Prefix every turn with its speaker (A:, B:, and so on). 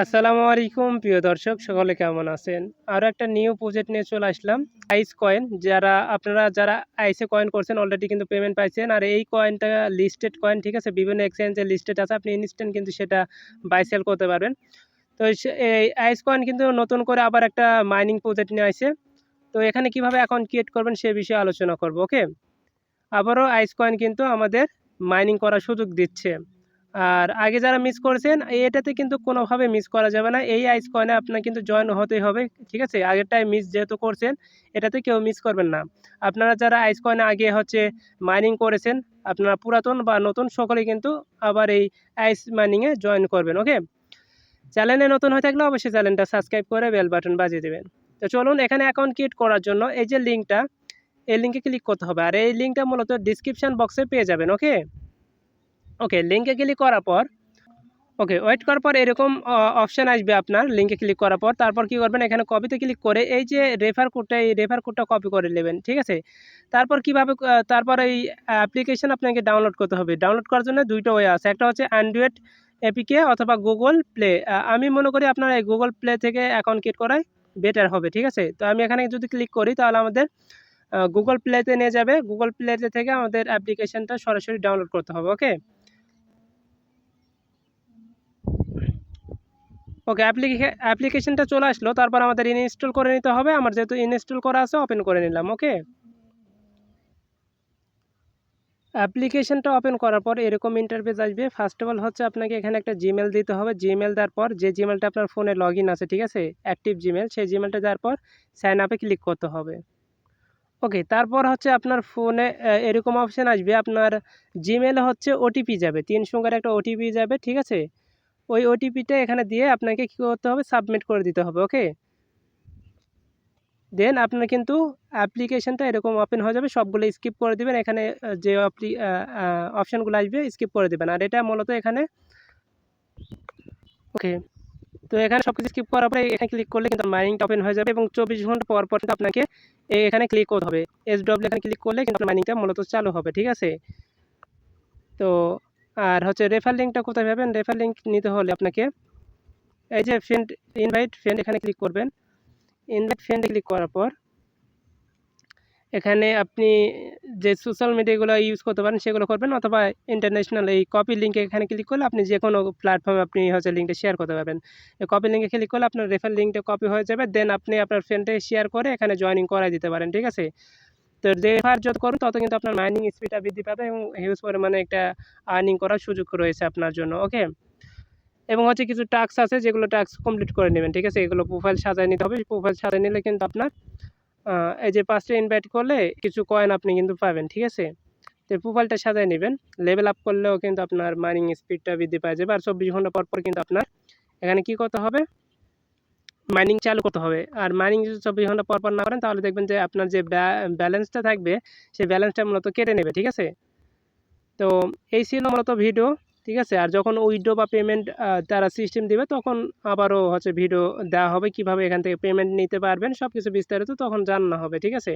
A: আসসালামু আলাইকুম প্রিয় দর্শক, সকলে কেমন আছেন? আরও একটা নিউ প্রজেক্ট নিয়ে চলে আসলাম। আইস কয়েন, যারা আইসে কয়েন করছেন অলরেডি কিন্তু পেমেন্ট পাইছেন। আর এই কয়েনটা লিস্টেড কয়েন, ঠিক আছে? বিভিন্ন এক্সচেঞ্জে লিস্টেড আছে, আপনি ইনস্ট্যান্ট কিন্তু সেটা বাই সেল করতে পারবেন। তো এই আইস কয়েন কিন্তু নতুন করে আবার একটা মাইনিং প্রজেক্ট নিয়ে আসছে। তো এখানে কিভাবে অ্যাকাউন্ট ক্রিয়েট করবেন সে বিষয়ে আলোচনা করব, ওকে? আবারও আইস কয়েন কিন্তু আমাদের মাইনিং করার সুযোগ দিচ্ছে। আর আগে যারা মিস করেছেন এটাতে কিন্তু কোনোভাবে মিস করা যাবে না। এই আইস কয়েনে আপনার কিন্তু জয়েন হতেই হবে, ঠিক আছে? আগেরটায় মিস যেহেতু করছেন, এটাতে কেউ মিস করবেন না। আপনারা যারা আইস কয়েনে আগে মাইনিং করেছেন, আপনারা পুরাতন বা নতুন সকলেই কিন্তু আবার এই আইস মাইনিংয়ে জয়েন করবেন, ওকে? চ্যানেলে নতুন হয়ে থাকলে অবশ্যই চ্যানেলটা সাবস্ক্রাইব করে বেল বাটন বাজিয়ে দেবেন। তো চলুন, এখানে অ্যাকাউন্ট ক্রিয়েট করার জন্য এই যে লিঙ্কটা, এই লিঙ্কে ক্লিক করতে হবে। আর এই লিঙ্কটা মূলত ডিসক্রিপশন বক্সে পেয়ে যাবেন, ওকে? ওকে, লিঙ্কে ক্লিক করার পর ওয়েট করার পর এরকম অপশান আসবে আপনার লিঙ্কে ক্লিক করার পর। তারপর কি করবেন, এখানে কপিতে ক্লিক করে এই যে এই রেফার কোডটা কপি করে নেবেন, ঠিক আছে? তারপর কিভাবে তারপর এই অ্যাপ্লিকেশন আপনাকে ডাউনলোড করতে হবে। ডাউনলোড করার জন্য দুইটা ওয়ে আছে, একটা হচ্ছে অ্যান্ড্রয়েড এপিকে অথবা গুগল প্লে। আমি মনে করি আপনার এই গুগল প্লে থেকে অ্যাকাউন্ট ক্রিয়েট করাই বেটার হবে, ঠিক আছে? তো আমি এখানে যদি ক্লিক করি তাহলে আমাদের গুগল প্লেতে নিয়ে যাবে। গুগল প্লেতে থেকে আমাদের অ্যাপ্লিকেশনটা সরাসরি ডাউনলোড করতে হবে, ওকে? ওকে, অ্যাপ্লিকেশনটা চলে আসলো। তারপর আমাদের ইনস্টল করে নিতে হবে। আমার যেহেতু ইনস্টল করা আছে, ওপেন করে নিলাম, ওকে? অ্যাপ্লিকেশনটা ওপেন করার পর এরকম ইন্টারফেস আসবে। ফার্স্ট অফ অল হচ্ছে আপনাকে এখানে একটা জিমেল দিতে হবে। জিমেল দেওয়ার পর যে জিমেলটা আপনার ফোনে লগ ইন আছে, ঠিক আছে? অ্যাক্টিভ জিমেল, সেই জিমেলটা দেওয়ার পর সাইন আপে ক্লিক করতে হবে, ওকে? তারপর হচ্ছে আপনার ফোনে এরকম অপশান আসবে। আপনার জিমেলে হচ্ছে ওটিপি যাবে, ৩ সংখ্যার একটা ওটিপি যাবে, ঠিক আছে? ওই ওটিপিটা এখানে দিয়ে আপনাকে কী করতে হবে, সাবমিট করে দিতে হবে, ওকে? দেন আপনার কিন্তু অ্যাপ্লিকেশনটা এরকম ওপেন হয়ে যাবে। সবগুলো স্কিপ করে দিবেন। এখানে যে অপশানগুলো আসবে স্কিপ করে দিবেন। আর এটা মূলত এখানে, ওকে? তো এখানে সব কিছু স্কিপ করার পরে এখানে ক্লিক করলে কিন্তু মাইনিংটা ওপেন হয়ে যাবে এবং ২৪ ঘন্টা পর পর কিন্তু আপনাকে এখানে ক্লিক করতে হবে। SW এখানে ক্লিক করলে কিন্তু আপনার মাইনিংটা মূলত চালু হবে, ঠিক আছে? তো আর হচ্ছে রেফার লিঙ্কটা কোথায় পাবেন? রেফার লিঙ্ক নিতে হলে আপনাকে এই যে ইনভাইট ফ্রেন্ড এখানে ক্লিক করবেন। ইনভাইট ফ্রেন্ডে ক্লিক করার পর এখানে আপনি যে সোশ্যাল মিডিয়াগুলো ইউজ করতে পারেন সেগুলো করবেন, অথবা ইন্টারন্যাশনাল এই কপি লিঙ্কে এখানে ক্লিক করলে আপনি যে কোনো প্ল্যাটফর্মে আপনি লিঙ্কটা শেয়ার করতে পারবেন। এই কপি লিঙ্কে ক্লিক করলে আপনার রেফার লিঙ্কটা কপি হয়ে যাবে। দেন আপনি আপনার ফ্রেন্ডকে শেয়ার করে এখানে জয়েনিং করাই দিতে পারেন, ঠিক আছে? তো রেফার যত করুন তত কিন্তু আপনার মাইনিং স্পিডটা বৃদ্ধি পাবে এবং হিউজ পরিমাণে একটা আর্নিং করার সুযোগ রয়েছে আপনার জন্য, ওকে? এবং হচ্ছে কিছু টাস্ক আছে যেগুলো টাস্ক কমপ্লিট করে নেবেন, ঠিক আছে? এগুলো প্রোফাইল সাজায় নিতে হবে। প্রোফাইল সাজায় নিলে কিন্তু আপনার এই যে ৫টা ইনভাইট করলে কিছু কয়েন আপনি কিন্তু পাবেন, ঠিক আছে? তো প্রোফাইলটা সাজায় নেবেন। লেভেল আপ করলেও কিন্তু আপনার মাইনিং স্পিডটা বৃদ্ধি পাওয়া যাবে। আর ২৪ ঘন্টা পর পর কিন্তু আপনার এখানে কি করতে হবে, মাইনিং চালু করতে হবে। আর মাইনিং যদি ২৪ ঘন্টা পর পর না করেন তাহলে দেখবেন যে আপনার যে ব্যালেন্সটা থাকবে সেই ব্যালেন্সটা মূলত কেটে নেবে, ঠিক আছে? তো এই ছিল মূলত ভিডিও, ঠিক আছে? আর যখন উইথড্র বা পেমেন্ট তারা সিস্টেম দিবে তখন আবারও ভিডিও দেওয়া হবে, কিভাবে এখান থেকে পেমেন্ট নিতে পারবেন সব কিছু বিস্তারিত তখন জানানো হবে, ঠিক আছে?